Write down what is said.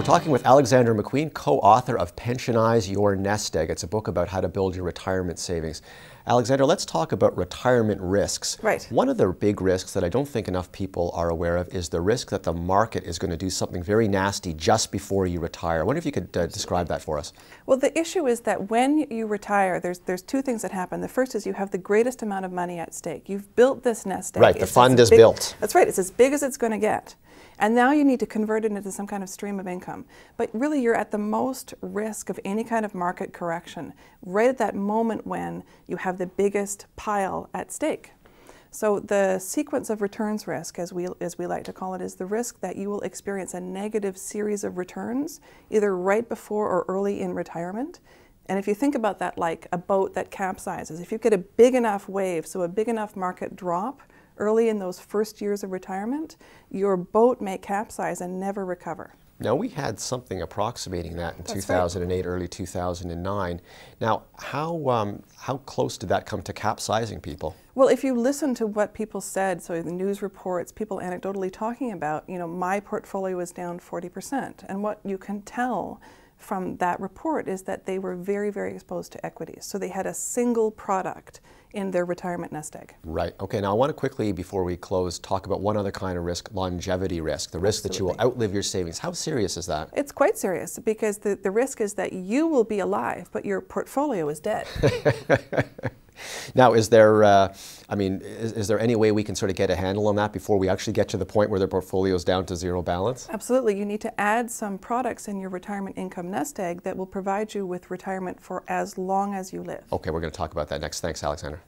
Talking with Alexandra Macqueen, co-author of Pensionize Your Nest Egg. It's a book about how to build your retirement savings. Alexandra, let's talk about retirement risks. Right. One of the big risks that I don't think enough people are aware of is the risk that the market is going to do something very nasty just before you retire. I wonder if you could describe that for us. Well, the issue is that when you retire, there's two things that happen. The first is you have the greatest amount of money at stake. You've built this nest egg. Right, the fund is built. That's right, it's as big as it's going to get. And now you need to convert it into some kind of stream of income. But really you're at the most risk of any kind of market correction, right at that moment when you have the biggest pile at stake. So the sequence of returns risk, as we like to call it, is the risk that you will experience a negative series of returns, either right before or early in retirement. And if you think about that like a boat that capsizes, if you get a big enough wave, so a big enough market drop, early in those first years of retirement, your boat may capsize and never recover. Now, we had something approximating that in 2008, right. Early 2009. Now, how close did that come to capsizing people? Well, if you listen to what people said, so the news reports, people anecdotally talking about, you know, my portfolio is down 40%. And what you can tell from that report is that they were very, very exposed to equities. So they had a single product in their retirement nest egg. Right. Okay, now I want to quickly, before we close, talk about one other kind of risk, longevity risk, the risk that you will outlive your savings. How serious is that? It's quite serious because the risk is that you will be alive, but your portfolio is dead. Now, is there, is there any way we can sort of get a handle on that before we actually get to the point where their portfolio is down to zero balance? Absolutely. You need to add some products in your retirement income nest egg that will provide you with retirement for as long as you live. Okay, we're going to talk about that next. Thanks, Alexandra.